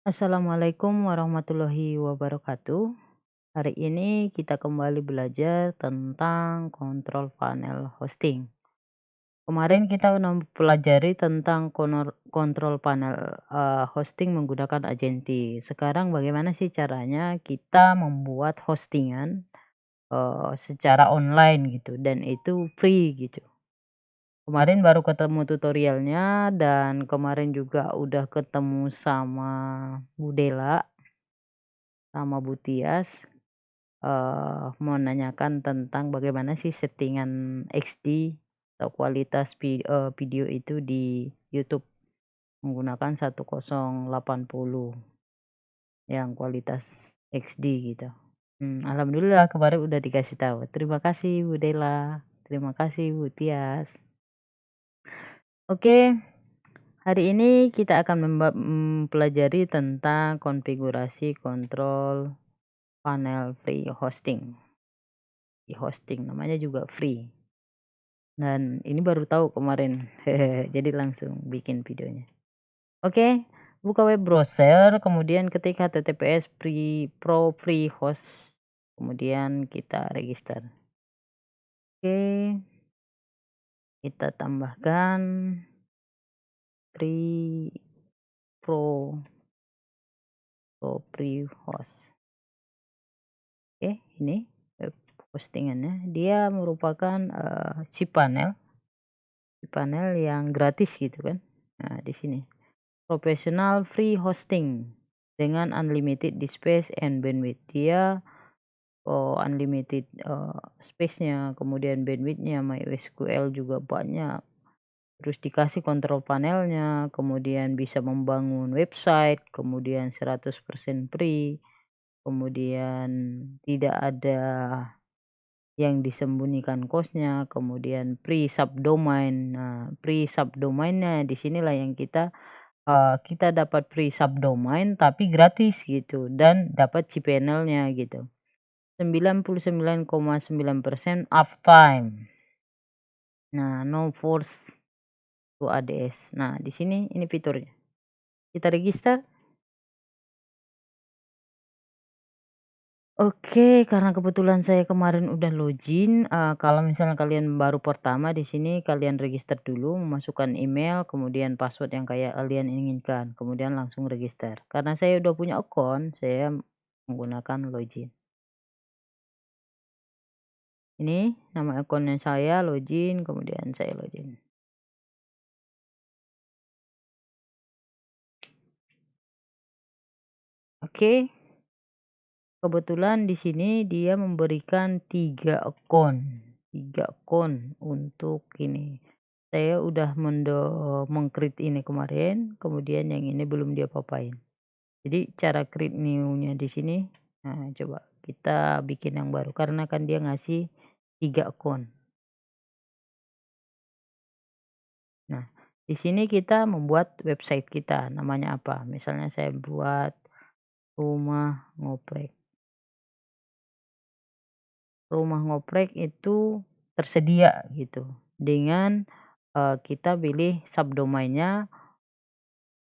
Assalamualaikum warahmatullahi wabarakatuh. Hari ini kita kembali belajar tentang kontrol panel hosting. Kemarin kita udah pelajari tentang kontrol panel hosting menggunakan Agenti. Sekarang bagaimana sih caranya kita membuat hostingan secara online gitu dan itu free gitu. Kemarin baru ketemu tutorialnya dan kemarin juga udah ketemu sama Bu Dela sama Bu Tias. Mau nanyakan tentang bagaimana sih settingan XD atau kualitas video itu di YouTube menggunakan 1080 yang kualitas XD gitu. Alhamdulillah kemarin udah dikasih tahu. Terima kasih Bu Dela, terima kasih Bu Tias. Oke, hari ini kita akan mempelajari tentang konfigurasi kontrol panel free hosting. Di hosting namanya juga free. Dan ini baru tahu kemarin, jadi langsung bikin videonya. Oke, buka web browser, kemudian ketik https pro free host, kemudian kita register. Oke, kita tambahkan free pro free host. Oke, ini web hostingannya. Dia merupakan cPanel yang gratis gitu kan. Nah, di sini. Professional free hosting dengan unlimited disk space and bandwidth. Dia unlimited space-nya, kemudian bandwidth-nya, MySQL juga banyak. Terus dikasih kontrol panelnya, kemudian bisa membangun website, kemudian 100% free, kemudian tidak ada yang disembunyikan cost-nya, kemudian free subdomain. Nah, free subdomain-nya di sinilah yang kita dapat free subdomain tapi gratis gitu dan dapat cPanel-nya gitu. 99,9% uptime. Nah, no force to ADS. Nah, di sini ini fiturnya. Kita register. Oke, karena kebetulan saya kemarin udah login, kalau misalnya kalian baru pertama di sini kalian register dulu, memasukkan email, kemudian password yang kayak kalian inginkan, kemudian langsung register. Karena saya udah punya akun, saya menggunakan login. Ini nama akunnya saya, login, kemudian saya login. Oke. Kebetulan di sini dia memberikan 3 akun, 3 akun untuk ini. Saya udah meng-create ini kemarin, kemudian yang ini belum dia papain. Jadi cara create new-nya di sini, nah coba kita bikin yang baru karena kan dia ngasih 3 akun. Nah, di sini kita membuat website kita, namanya apa? Misalnya saya buat rumah ngoprek. Rumah ngoprek itu tersedia gitu dengan, kita pilih subdomainnya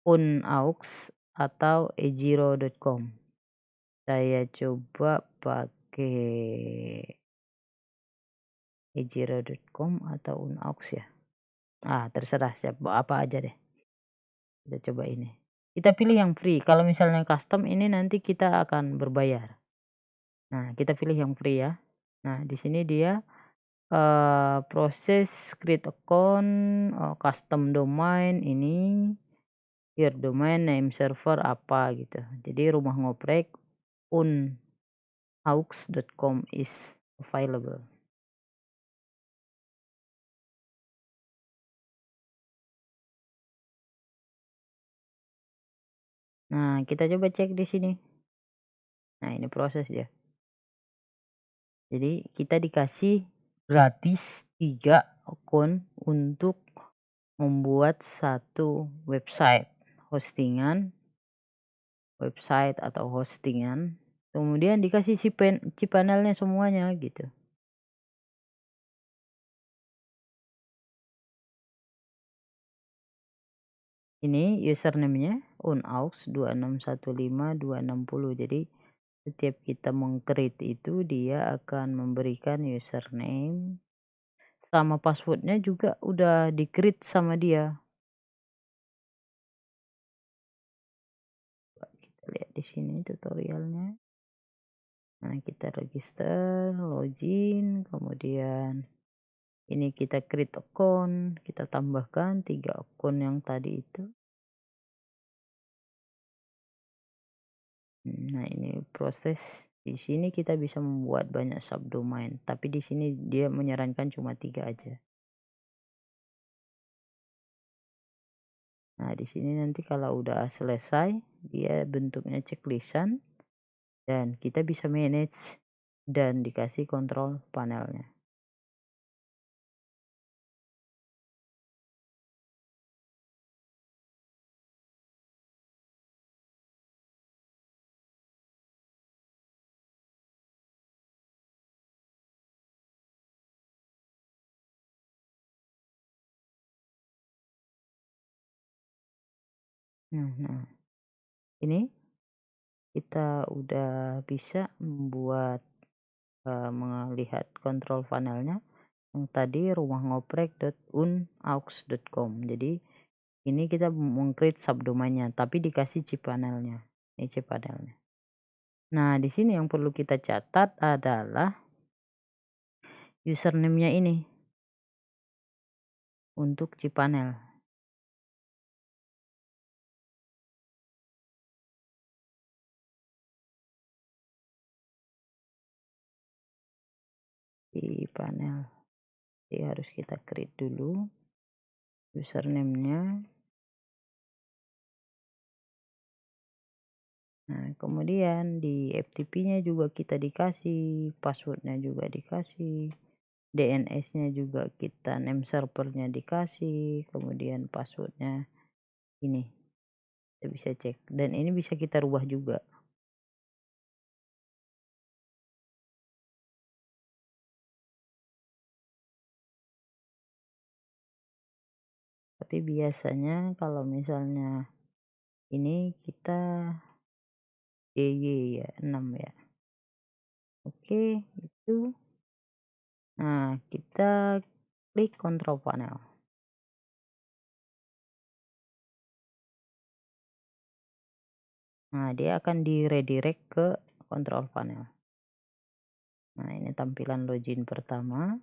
unaux atau ejiro.com. Saya coba pakai ejiro.com atau unaux ya. Terserah apa aja deh. Kita coba ini. Kita pilih yang free, kalau misalnya custom ini nanti kita akan berbayar. Nah, kita pilih yang free ya. Nah, di sini dia proses create account, custom domain ini, your domain name server apa gitu. Jadi rumah ngoprek unaux.com is available. Nah, kita coba cek di sini. Nah, ini proses ya. Jadi kita dikasih gratis 3 akun untuk membuat satu website atau hostingan, kemudian dikasih cPanel-nya semuanya gitu. Ini username-nya, unaux 2615260. Jadi setiap kita meng-create itu dia akan memberikan username sama passwordnya juga udah di-create sama dia. Kita lihat di sini tutorialnya. Nah, kita register, login, kemudian ini kita create account, kita tambahkan 3 akun yang tadi itu. Nah, ini proses di sini kita bisa membuat banyak subdomain, tapi di sini dia menyarankan cuma 3 aja. Nah, di sini nanti kalau udah selesai, dia bentuknya checklistan dan kita bisa manage dan dikasih kontrol panelnya. Nah, ini kita udah bisa membuat melihat kontrol panelnya yang tadi rumahngoprekUnaux.com. Jadi ini kita meng-create subdomainnya tapi dikasih cPanelnya. Ini cPanelnya. Nah, di sini yang perlu kita catat adalah username-nya ini untuk cPanel. Di panel. Jadi harus kita create dulu username-nya. Nah, kemudian di FTP-nya juga kita dikasih, password-nya juga dikasih, DNS-nya juga kita name servernya dikasih, kemudian password-nya ini kita bisa cek dan ini bisa kita rubah juga. Tapi biasanya kalau misalnya ini kita ya 6 ya. Oke, itu. Nah, kita klik control panel. Nah, dia akan di redirect ke control panel. Nah, ini tampilan login pertama.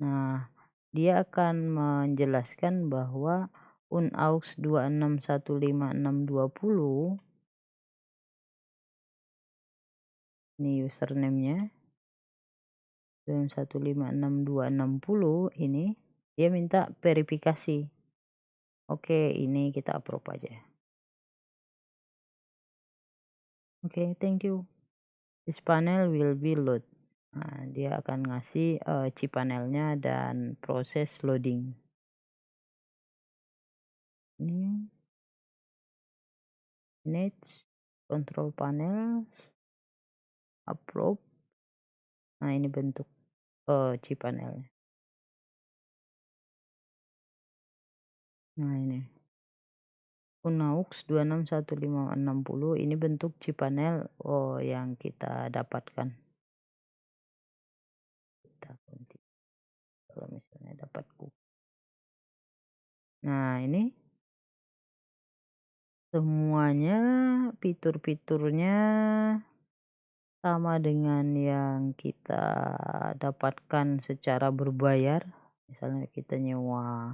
Nah, dia akan menjelaskan bahwa unaux 2615620 ini username-nya 261566260 ini dia minta verifikasi. Oke, ini kita approve aja. Oke, thank you. This panel will be load. Nah, dia akan ngasih cPanelnya dan proses loading. Ini manage control panel approve. Nah, ini bentuk cPanelnya. Nah, ini unaux 2615660 ini bentuk cPanel yang kita dapatkan. Kita ganti kalau misalnya dapat Nah, ini semuanya fitur-fiturnya sama dengan yang kita dapatkan secara berbayar. Misalnya kita nyewa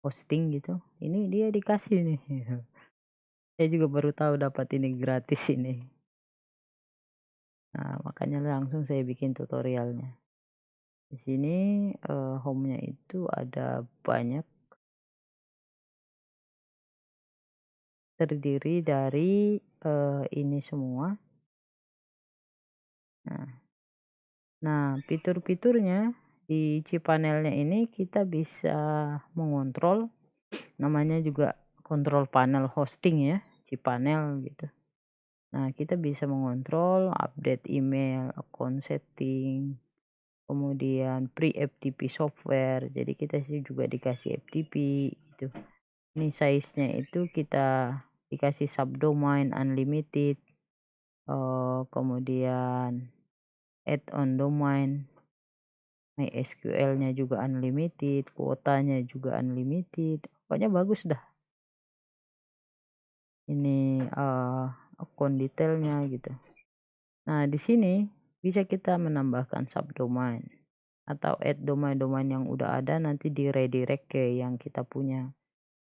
hosting gitu, ini dia dikasih nih. Saya juga baru tahu dapat ini gratis ini. Nah, makanya langsung saya bikin tutorialnya. Di sini home-nya itu ada banyak, terdiri dari ini semua. Nah, fitur-fiturnya di cPanelnya ini kita bisa mengontrol, namanya juga kontrol panel hosting ya, cPanel gitu. Nah, kita bisa mengontrol update email, account setting, kemudian pre-FTP software. Jadi kita sih juga dikasih FTP gitu. Ini size-nya itu kita dikasih subdomain unlimited, kemudian add on domain, MySQL-nya juga unlimited, kuotanya juga unlimited, pokoknya bagus dah. Ini, akun detailnya gitu. Nah, di sini bisa kita menambahkan subdomain atau add domain-domain yang udah ada nanti di-redirect ke yang kita punya.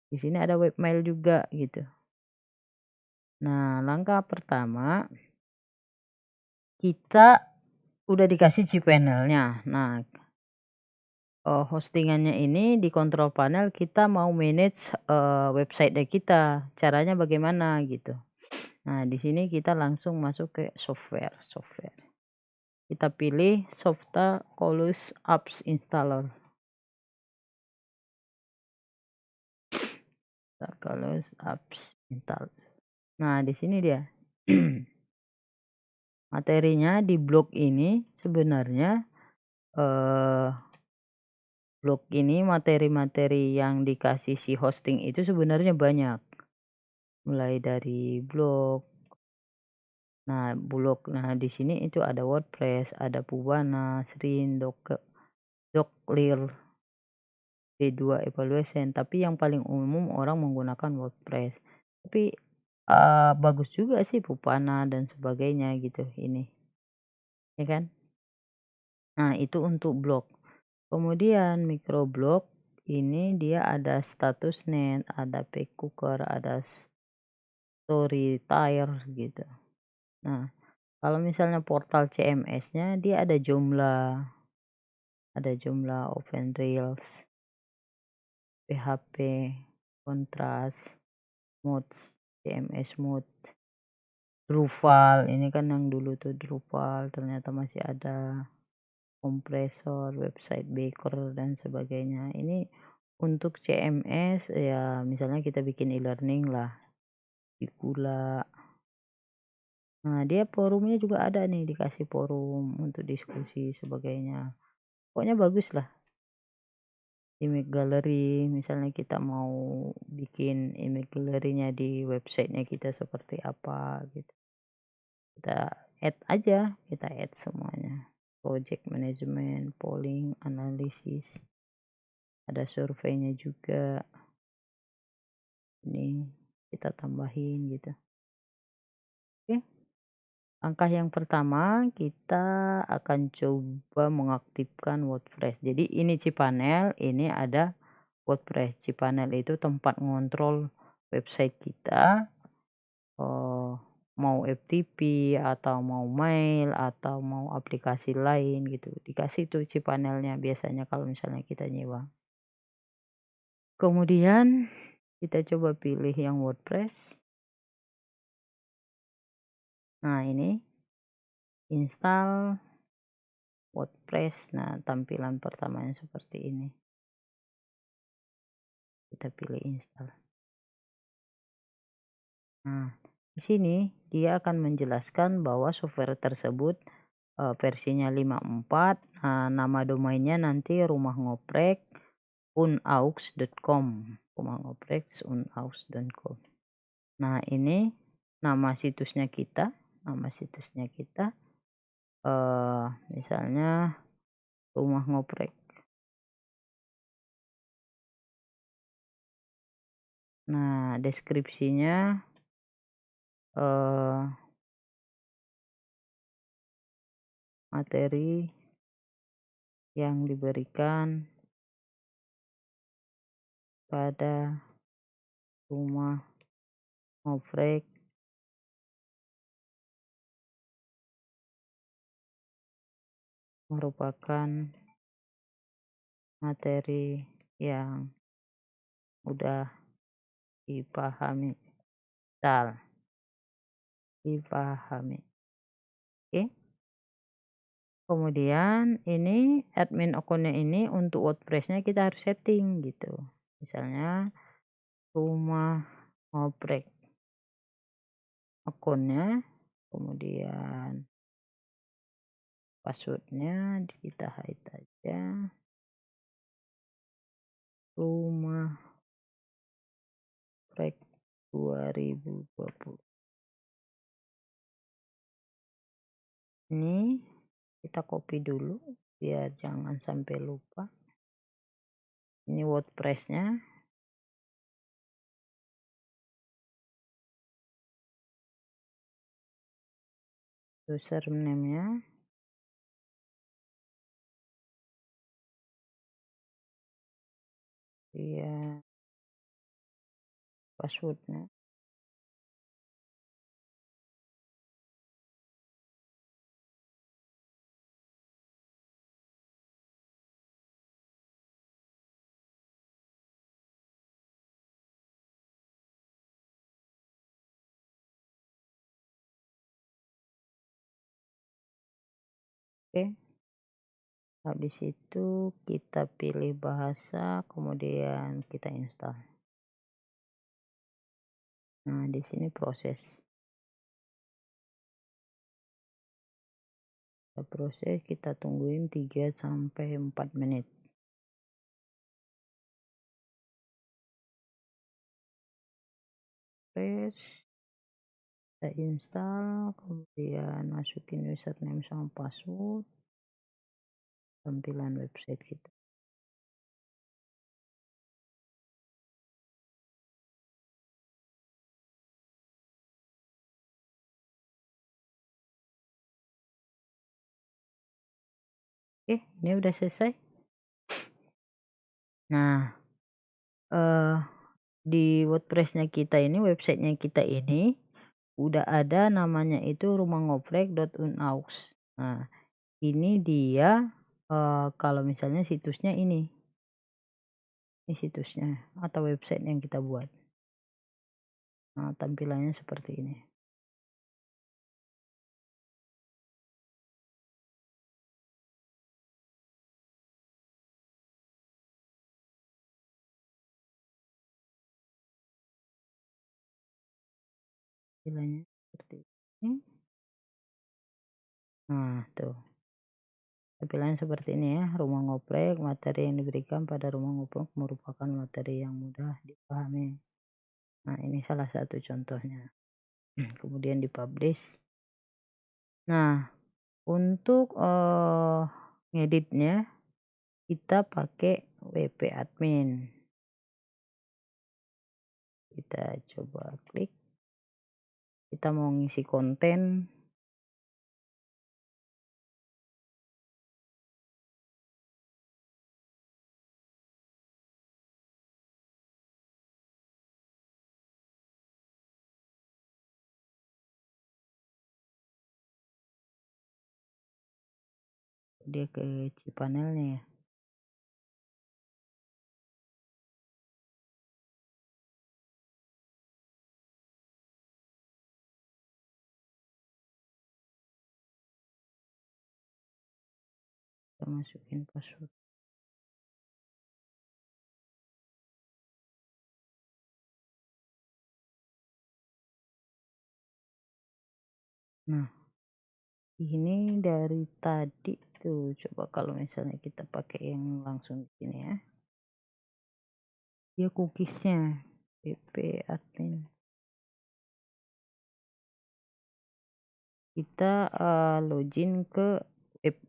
Di sini ada webmail juga gitu. Nah, langkah pertama kita udah dikasih cPanel-nya. Nah, hostingannya ini di control panel kita mau manage, website-nya kita, caranya bagaimana gitu. Nah, di sini kita langsung masuk ke software. Kita pilih Softaculous Apps Installer. Softaculous Apps Installer. Nah, di sini dia. Materinya di blog ini sebenarnya, blog ini materi-materi yang dikasih si hosting itu sebenarnya banyak. Mulai dari blog. Nah, di sini itu ada WordPress, ada Pubana, Srin, Docklir, B2 Evaluation, tapi yang paling umum orang menggunakan WordPress. Tapi, bagus juga sih Pubana dan sebagainya gitu ini, ya kan? Nah, itu untuk blog. Kemudian microblog ini dia ada statusnet, ada pcooker, ada storytire gitu. Nah, kalau misalnya portal CMS-nya dia ada Joomla, OpenRails, PHP, Contrast, Mods, CMS Mood, Drupal, ini kan yang dulu tuh Drupal ternyata masih ada, kompresor, website baker dan sebagainya. Ini untuk CMS ya misalnya kita bikin e-learning lah, Bikula. Nah, dia forumnya juga ada nih, dikasih forum untuk diskusi sebagainya. Pokoknya bagus lah. Image gallery, misalnya kita mau bikin image gallery-nya di websitenya kita seperti apa gitu. Kita add semuanya. Project management, polling, analisis. Ada surveinya juga. Ini kita tambahin gitu. Oke. Langkah yang pertama kita akan coba mengaktifkan WordPress. Jadi ini cPanel, ini ada WordPress. cPanel itu tempat ngontrol website kita, mau FTP atau mau mail atau mau aplikasi lain gitu. Dikasih tuh cPanel-nya biasanya kalau misalnya kita nyewa. Kemudian kita coba pilih yang WordPress. Nah, ini install WordPress. Nah, tampilan pertamanya seperti ini. Kita pilih install. Nah, di sini dia akan menjelaskan bahwa software tersebut versinya 54. Nama domainnya nanti rumahngoprekunaux.com. Rumahngopreksunaux.com. Nah, ini nama situsnya kita. Misalnya Rumah Ngoprek. Nah, deskripsinya materi yang diberikan pada Rumah Ngoprek merupakan materi yang mudah dipahami. Dipahami. Oke. Kemudian ini admin akunnya ini untuk WordPress-nya kita harus setting gitu. Misalnya Rumah Ngoprek akunnya, kemudian passwordnya kita hide aja. Rumah Ngoprek 2020. Ini kita copy dulu biar jangan sampai lupa. Ini WordPress-nya. Username-nya. Iya, passwordnya. Oke, habis itu kita pilih bahasa, kemudian kita install. Nah, di sini proses. Kita proses, kita tungguin 3 sampai 4 menit. Press, kita install, kemudian masukin username sama password, tampilan website kita. Oke, ini udah selesai. Nah, di WordPress-nya kita ini, websitenya kita ini udah ada namanya itu rumangoprek.unaux. Nah, ini dia kalau misalnya situsnya ini situsnya atau website yang kita buat. Nah, tampilannya seperti ini. Tampilannya seperti ini. Nah, tuh. Tampilannya seperti ini ya. Rumah ngoprek, materi yang diberikan pada rumah ngoprek merupakan materi yang mudah dipahami. Nah, ini salah satu contohnya. Kemudian dipublish. Nah, untuk ngeditnya kita pakai WP admin. Kita coba klik. Kita mau ngisi konten. Dia ke cPanel-nya ya. Kita masukin password. Nah, ini dari tadi tuh, coba kalau misalnya kita pakai yang langsung di sini ya. Dia cookiesnya WP admin. Kita login ke web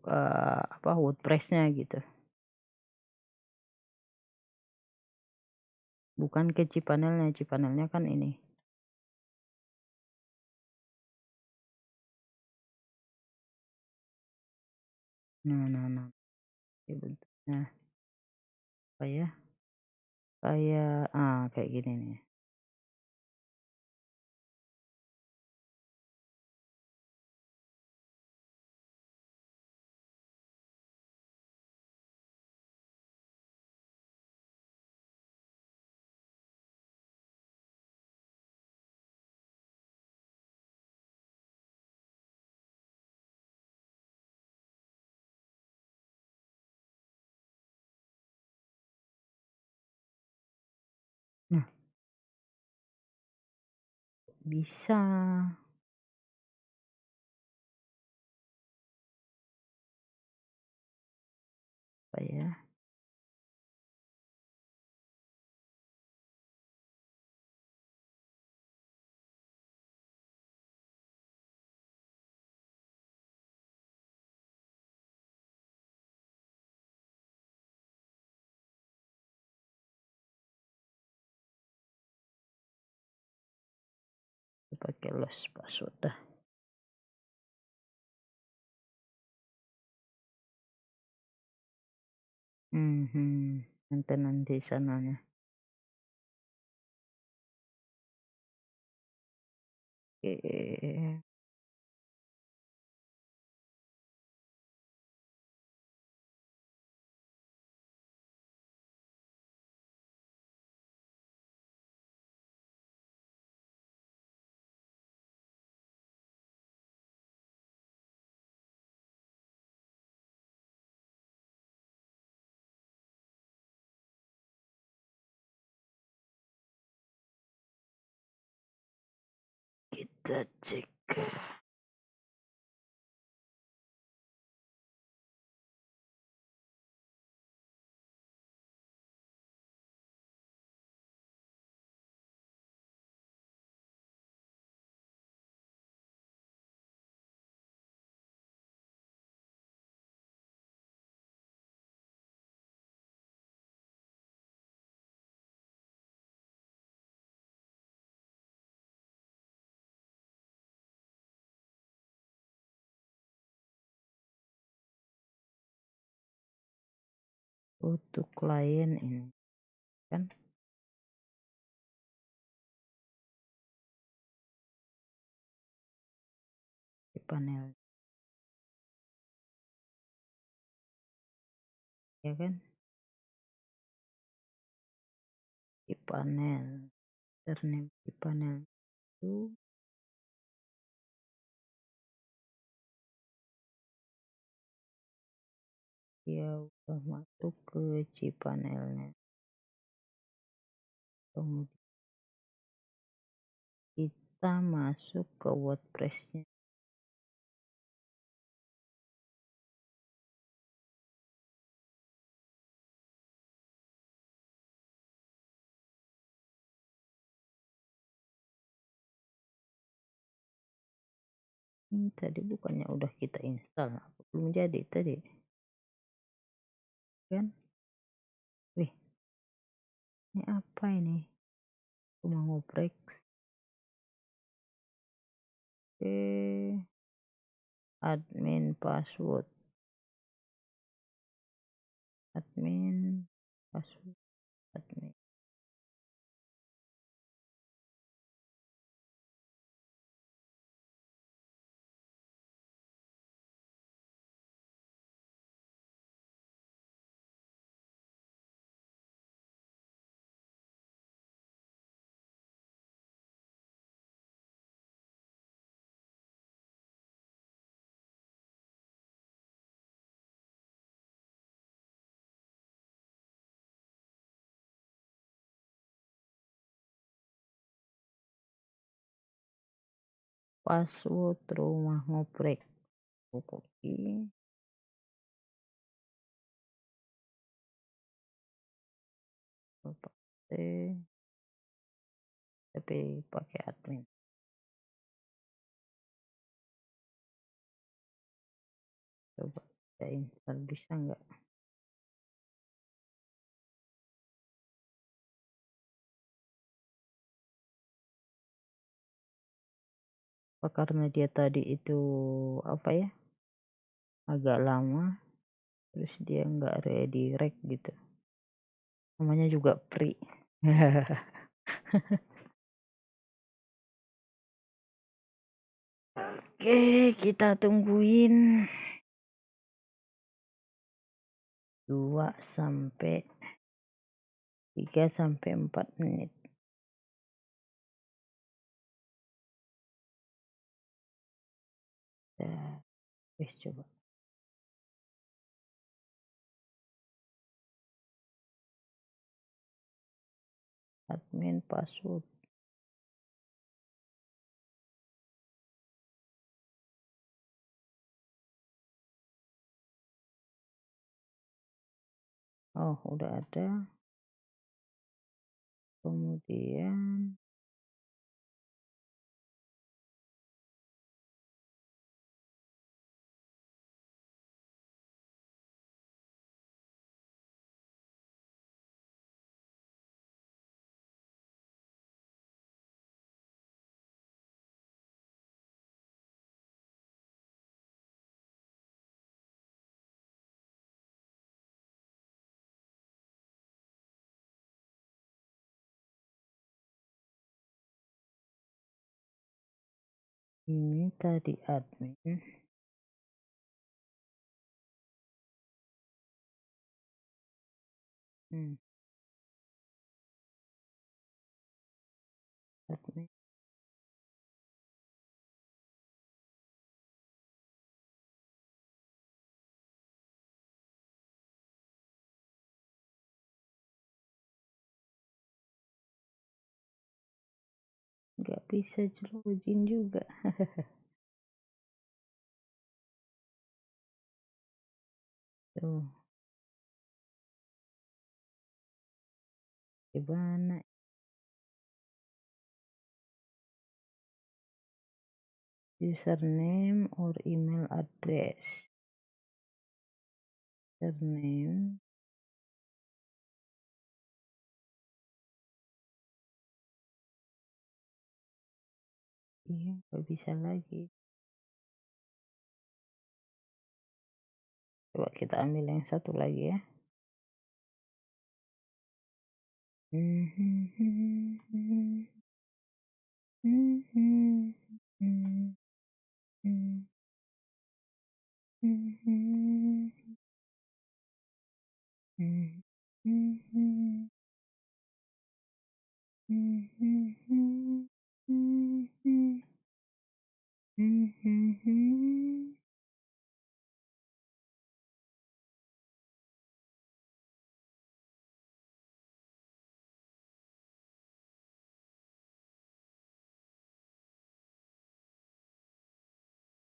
WordPress-nya gitu. Bukan ke cPanel-nya, cPanel-nya kan ini. Nah. Ini bentuknya apa ya? Kayak gini nih. Nah, bisa. Apa ya? pakai lost password dah. Nanti sananya. Oke. Kita cek untuk klien ini kan di panel, ya kan, di panel username di panel itu dia udah masuk ke cPanelnya. Kemudian kita masuk ke WordPress-nya. Ini tadi bukannya udah kita install, belum jadi tadi kan. Wih, ini apa ini, cuma ngoprek. Admin password, admin password, admin. Password rumah ngoprek, copy, paste, tapi pakai admin. Coba kita install, bisa nggak? Apa karena dia tadi itu apa ya, agak lama, terus dia nggak redirect gitu, namanya juga free. Oke, kita tungguin 3 sampai 4 menit. Coba admin password. Oh, udah ada. Kemudian Ini tadi admin. Hmm, admin. Nggak bisa login juga. Tuh, gimana? Username or email address. Username. Iya, nggak bisa lagi. Coba kita ambil yang satu lagi ya.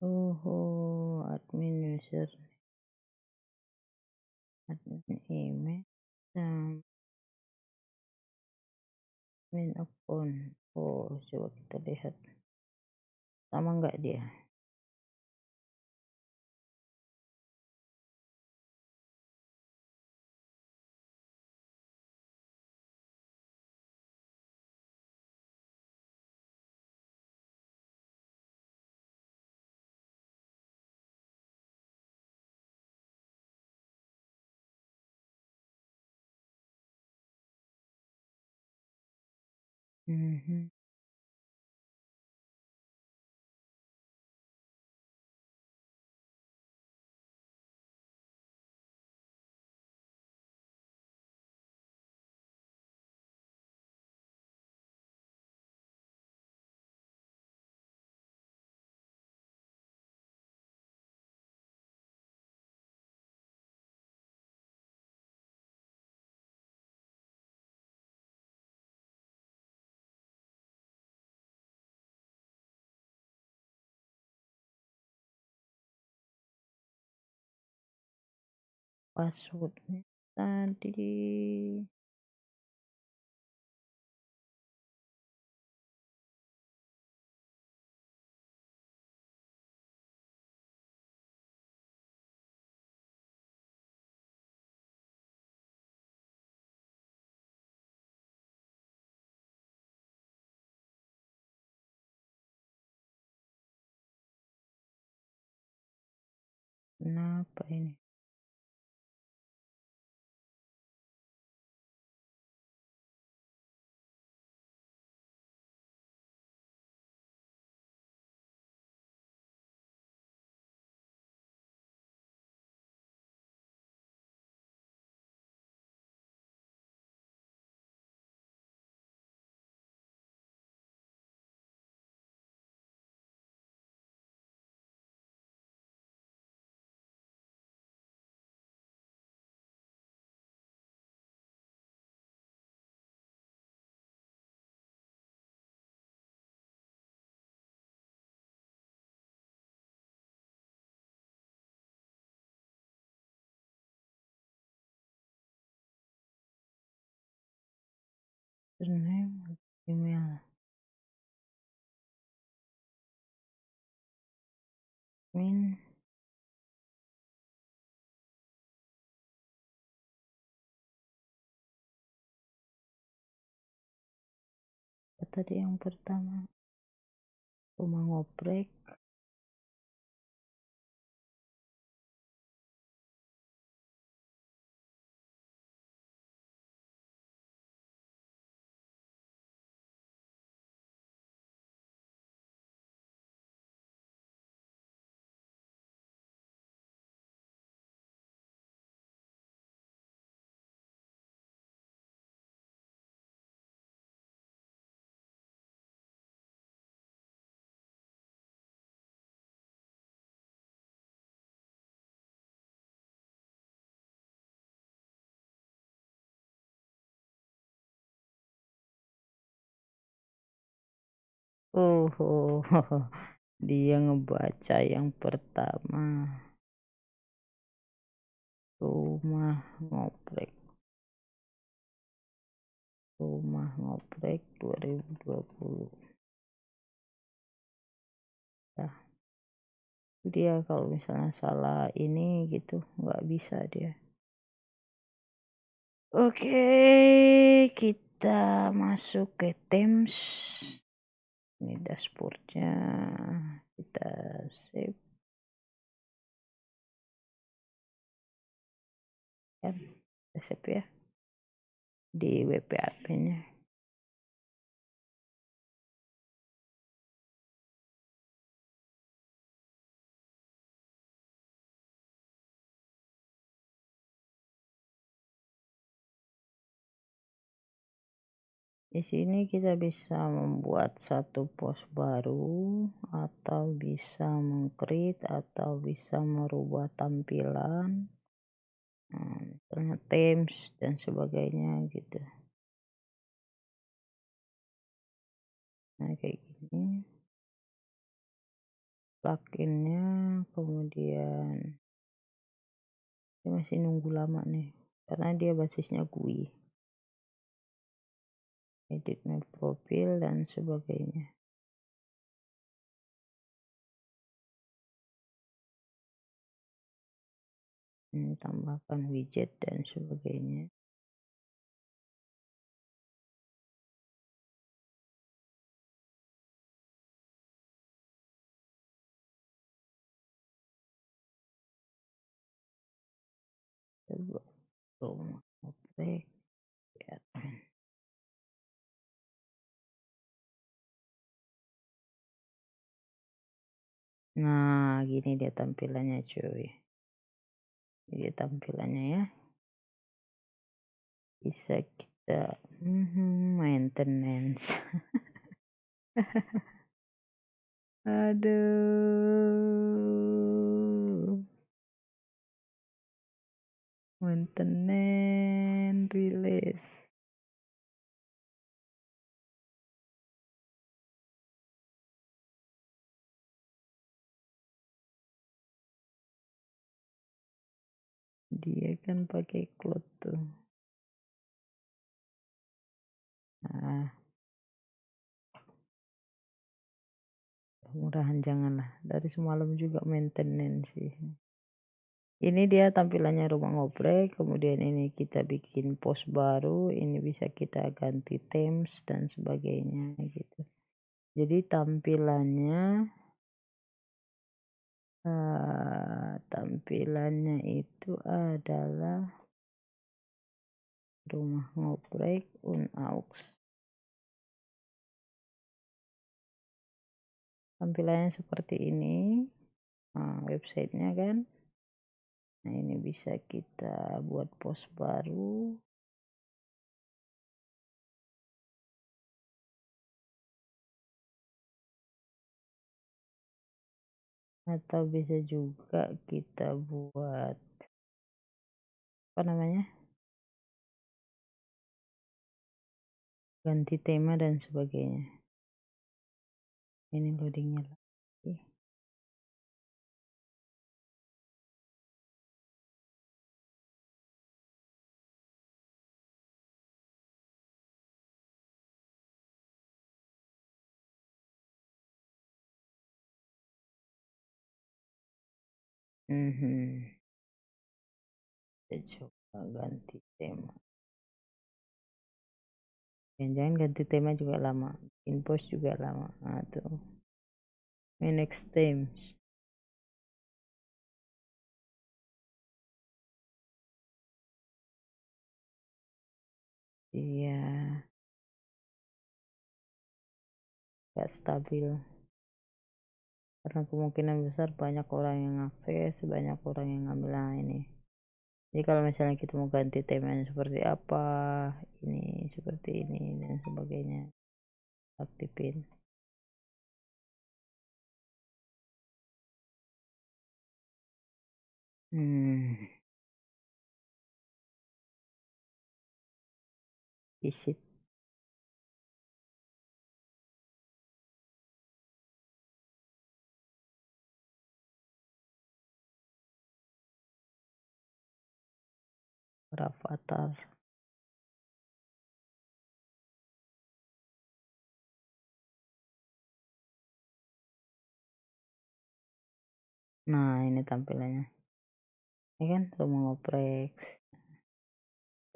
Oh, admin user, admin email, admin account. Oh, coba kita lihat sama nggak dia. Passwordnya tadi kenapa ini? Username, email, admin, apa tadi yang pertama? Rumah ngoprek, Oh, dia ngebaca yang pertama. Rumah ngoprek. Rumah ngoprek 2020. Nah, itu dia kalau misalnya salah ini gitu nggak bisa dia. Oke, kita masuk ke Teams. Ini dashboardnya. Kita save kan. Kita save ya di WP adminnya. Di sini kita bisa membuat satu post baru atau bisa meng-create atau bisa merubah tampilan. Nah, misalnya themes dan sebagainya gitu. Nah, kayak gini. Pluginnya kemudian dia masih nunggu lama nih karena dia basisnya GUI. Edit my profile dan sebagainya. Tambahkan widget dan sebagainya. Coba rumah ngoprek ya. Nah, gini dia tampilannya cuy. Ini dia tampilannya ya. Bisa kita maintenance. Aduh. Maintenance release. Dia kan pakai cloud tuh. Nah, murahan janganlah. Dari semalam juga maintenance sih. Ini dia tampilannya rumah ngoprek. Kemudian ini kita bikin post baru. Ini bisa kita ganti themes dan sebagainya gitu. Jadi tampilannya itu adalah rumah ngoprek unaux. Tampilannya seperti ini. Nah, websitenya kan. Nah, ini bisa kita buat post baru. Atau bisa juga kita buat apa namanya? Ganti tema dan sebagainya. Ini loadingnya lagi. Kita coba ganti tema. Jangan ganti tema juga lama. Inpost juga lama. Nah, tuh. Next themes. Iya, gak stabil. Karena kemungkinan besar banyak orang yang akses, banyak orang yang ngambil ini. Jadi kalau misalnya kita mau ganti temanya seperti apa, ini seperti ini dan sebagainya, aktifin. Visit. gambar avatar. Nah, ini tampilannya. Ini kan rumah ngoprek,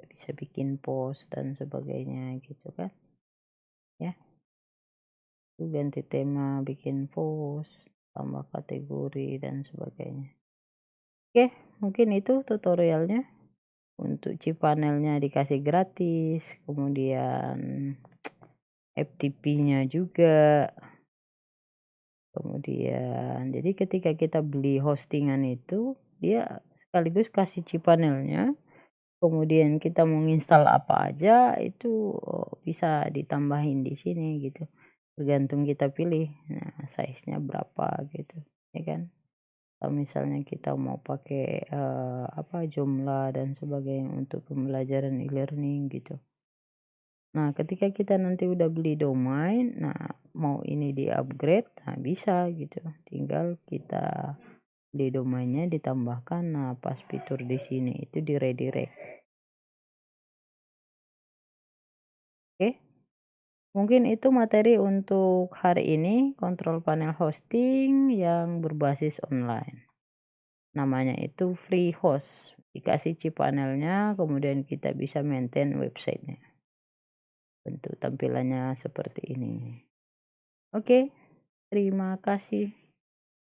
bisa bikin post dan sebagainya gitu kan ya. Itu ganti tema, bikin post, tambah kategori dan sebagainya. Oke, mungkin itu tutorialnya. Untuk cPanel-nya dikasih gratis, kemudian FTP-nya juga. Kemudian jadi ketika kita beli hostingan itu, dia sekaligus kasih cPanel-nya, kemudian kita mau nginstal apa aja itu, bisa ditambahin di sini gitu, tergantung kita pilih, nah size-nya berapa gitu, ya kan. Kalau misalnya kita mau pakai, Joomla dan sebagainya untuk pembelajaran e-learning gitu. Nah, ketika kita nanti udah beli domain, nah mau ini di-upgrade, nah bisa gitu. Tinggal kita beli domainnya ditambahkan, nah pas fitur di sini itu di-redirect. Oke, mungkin itu materi untuk hari ini, kontrol panel hosting yang berbasis online. Namanya itu free host, dikasih cPanel-nya, kemudian kita bisa maintain websitenya. Bentuk tampilannya seperti ini. Oke, terima kasih.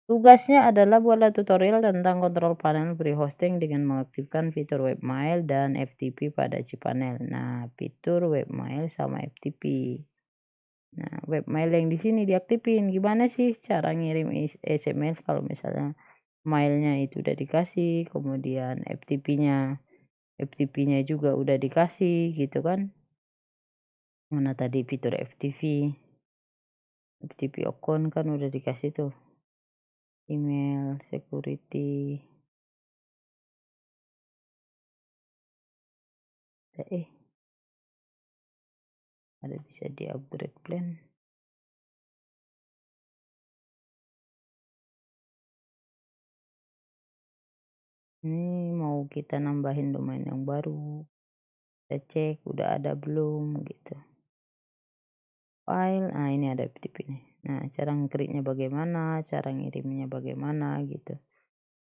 Tugasnya adalah buatlah tutorial tentang kontrol panel free hosting dengan mengaktifkan fitur webmail dan FTP pada cPanel. Nah, fitur webmail sama FTP. Nah, webmail yang di sini diaktifin. Gimana sih cara ngirim SMS kalau misalnya mailnya itu udah dikasih, kemudian FTP-nya juga udah dikasih gitu kan. Mana tadi fitur FTP account kan udah dikasih tuh. Email, security. Ada bisa di-upgrade plan. Ini mau kita nambahin domain yang baru. Kita cek udah ada belum gitu. File, nah ini ada FTP nih. Nah, cara nge-create-nya bagaimana, cara ngirimnya bagaimana gitu.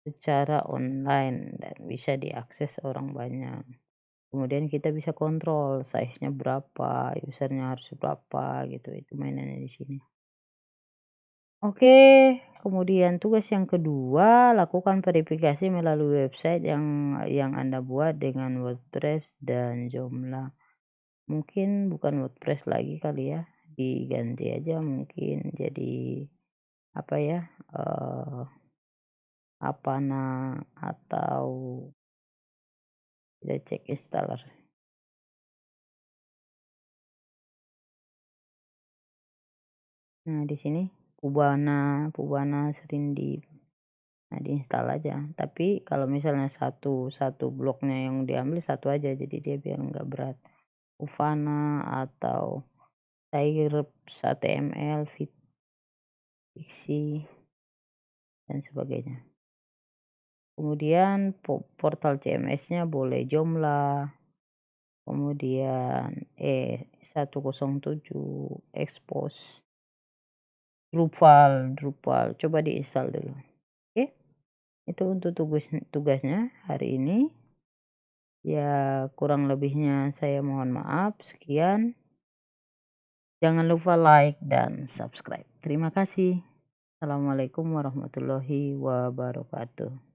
Secara online dan bisa diakses orang banyak. Kemudian kita bisa kontrol size-nya berapa, usernya harus berapa gitu. Itu mainannya di sini. Oke, kemudian tugas yang kedua, lakukan verifikasi melalui website yang Anda buat dengan WordPress dan Joomla. Mungkin bukan WordPress lagi kali ya, diganti aja mungkin jadi apa ya, Apana atau kita cek installer. Nah, di sini Pubana sering nah diinstal aja. Tapi kalau misalnya satu bloknya yang diambil satu aja, jadi dia biar nggak berat. Ufana atau Types, HTML, Fiksi dan sebagainya. Kemudian portal CMS-nya boleh Joomla, kemudian 107 Expose, Drupal, coba diinstal dulu. Oke, itu untuk tugasnya hari ini. Ya, kurang lebihnya saya mohon maaf. Sekian. Jangan lupa like dan subscribe. Terima kasih. Assalamualaikum warahmatullahi wabarakatuh.